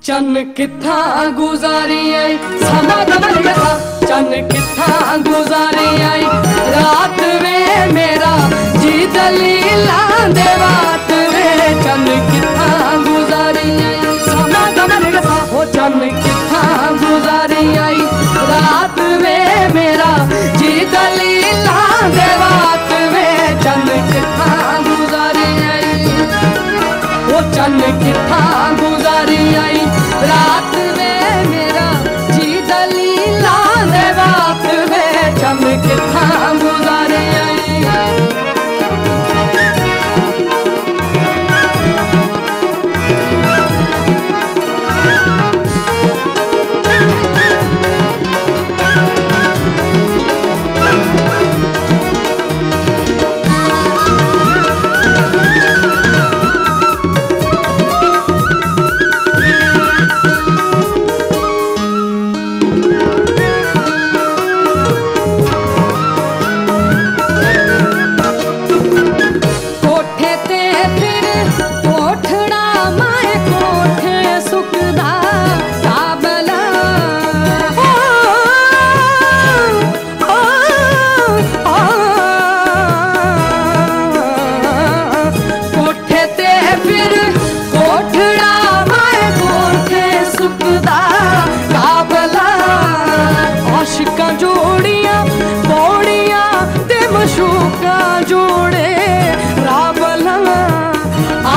चन किथा गुजारी आई समा गमन गया चन किथा गुजारी आई रात में मेरा जी दलीला दे बात में चन किथा गुजारी आई समा गमन गया हो चन किथा गुजारी आई रात में मेरा जी दलीला दे बात में चन किथा गुजारी आई वो चन किथा गुजारी आई रात में मेरा जी दलीला दे बात में चन किथा गुजारी आई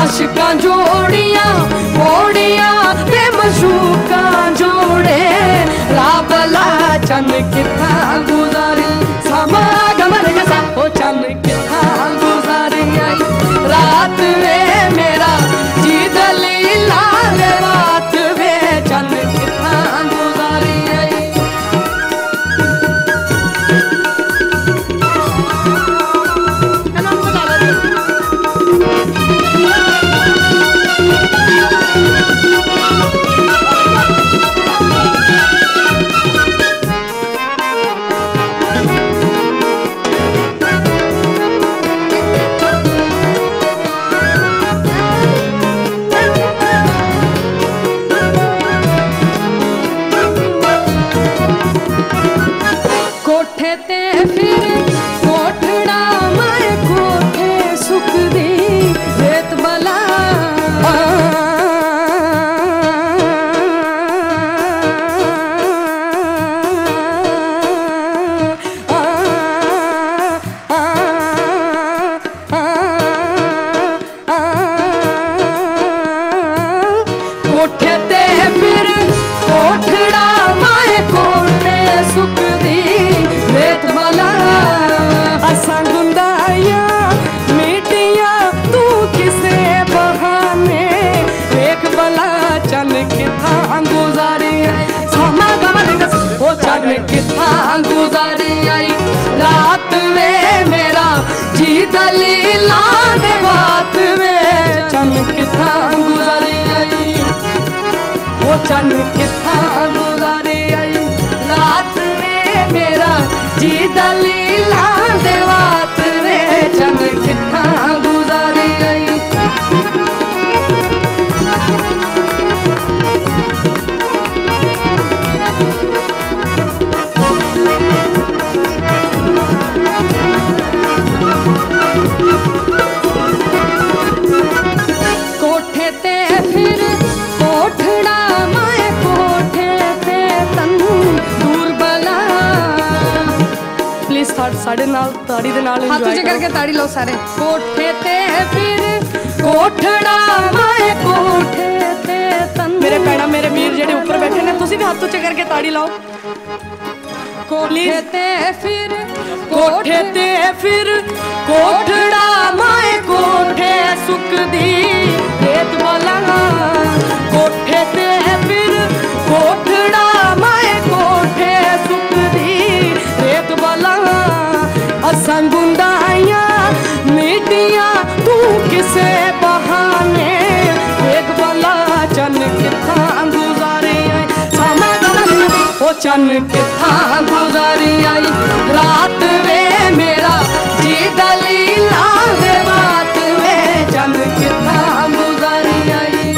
आशिका जोड़िया मोड़िया ते मशूका जोड़े राबला चन किथा गुजारी समा गमन गसा हो चन किथा गुजारी आई रात में मेरा जी दलीला दे रात में चन किथा गुजारी आई कोठे ते फिर कोठड़ा माए कोठे सुख दी रेत बला कोठे ते फिर कोठड़ा माए कोठे सुख दी रेत बला असा गुंदाया मीटिया तू किसे बहाने एक बला चन किथा गुजारी आई समा गमन वो चन किथा गुजारी आई रात में मेरा जी दलीला दे बात में चन किथा गुजारी आई वो चन किथा गुजारी आई रात में मेरा जी दलीला दे बात में चन किथा गुजारी आई कोठे ते फिर कोठड़ा माए कोठे ते तन दूर बला प्लीज साढ़े नाल ताड़ी दे नाल हाथ ऊंचे करके ताड़ी लो सारे कोठे ते फिर कोठड़ा माए कोठे ते तन मेरे पैड़ा मेरे वीर जेडे ऊपर बैठे ने तुसी भी हाथ ऊंचे करके ताड़ी लाओ कोठे ते फिर कोठड़ा माए कोठे सुख दी रेत बला कोठे ते फिर कोठड़ा माए कोठे सुख दी रेत बला असा गुंदाया मीटिया तू किसे बहाने एक बला चन किथा गुजारी आई समा गमन ओ चन किथा गुजारी आई रात में मेरा जी दलीला दे बात में चन किथा गुजारी आई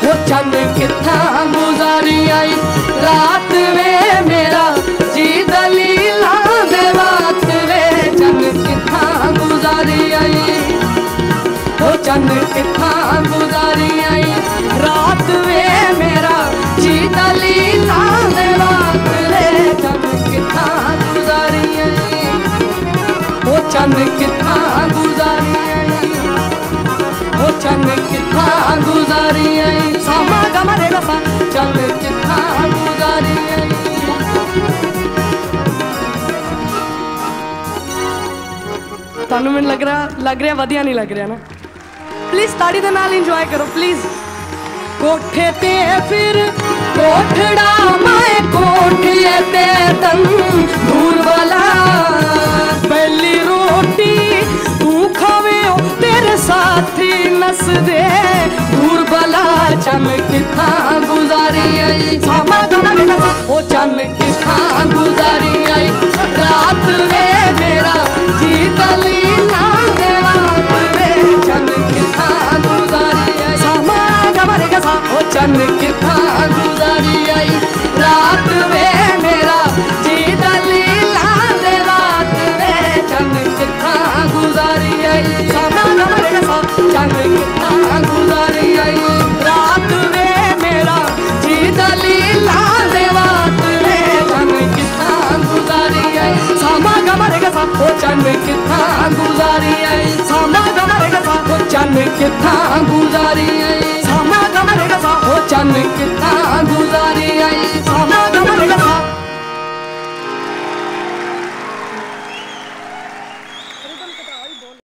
वो चन किथा चन किथा गुजारी आई रात वे मेरा जी दली दे बात रे चन किथा गुजारी आई ओ चन किथा गुजारी आई ओ चन किथा गुजारी आई सामा गमरे गसा चन किथा गुजारी आई ਤੁਹਾਨੂੰ ਮੈਨੂੰ ਲੱਗ ਰਿਹਾ ਵਧੀਆ ਨਹੀਂ ਲੱਗ ਰਿਹਾ ਨਾ ਪਲੀਜ਼ ਤਾੜੀ ਦੇ ਨਾਲ ਇੰਜੋਏ ਕਰੋ ਪਲੀਜ਼ ਕੋਠੇ ਤੇ ਫਿਰ ਕੋਠੜਾ ਮੈਂ ਕੋਠੇ ਤੇ ਤੰਦੂਰ ਵਾਲਾ ਪਹਿਲੀ ਰੋਟੀ ਤੂੰ ਖਾਵੇ ਤੇਰੇ ਸਾਥੀ ਨਸਦੇ ਦੂਰ ਵਾਲਾ ਚੰਨ ਕਿੱਥਾ ਗੁਜ਼ਾਰੀ ਆਈ ਸਾਮਾ ਗਮਨ ਉਹ ਚੰਨ ਕਿੱਥਾ ਗੁਜ਼ਾਰੀ ਆਈ ਰਾਤ ਵੇ ਮੇਰਾ ਜੀ ਦਲੀ ਨਾ ਦੇਵਾ ਵੇ ਚੰਨ ਕਿੱਥਾ ਗੁਜ਼ਾਰੀ ਆਈ ਸਾਮਾ ਗਮਨ ਗਸਾ ਉਹ ਚੰਨ ਕਿੱਥਾ ਗੁਜ਼ਾਰੀ ਆਈ ਰਾਤ ਵੇ ਮੇਰਾ ਜੀ ਦਲੀ ਨਾ ਦੇਵਾ ਵੇ ਚੰਨ ਕਿੱਥਾ ਗੁਜ਼ਾਰੀ ਆਈ ਸਾਮਾ ਗਮਨ ਗਸਾ ਚੰਨ ਕਿੱਥਾ ਗੁਜ਼ਾਰੀ ਆਈ ਰਾਤ ਵੇ ਮੇਰਾ ਜੀ ਦਲੀ ਨਾ ਦੇਵਾ ਵੇ ਚੰਨ ਕਿੱਥਾ ਗੁਜ਼ਾਰੀ ਆਈ ਸਾਮਾ ਗਮਨ ਗਸਾ ਉਹ ਚੰਨ ਕਿੱਥਾ ਗੁਜ਼ਾਰੀ ਆਈ ਸਾਮਾ ਗਮਨ ਗਸਾ ਉਹ ਚੰਨ ਕਿੱਥਾ ਗੁਜ਼ਾਰੀ ਆਈ ਸਾਮਾ ਗਮਨ ਗਸਾ ਉਹ ਚੰਨ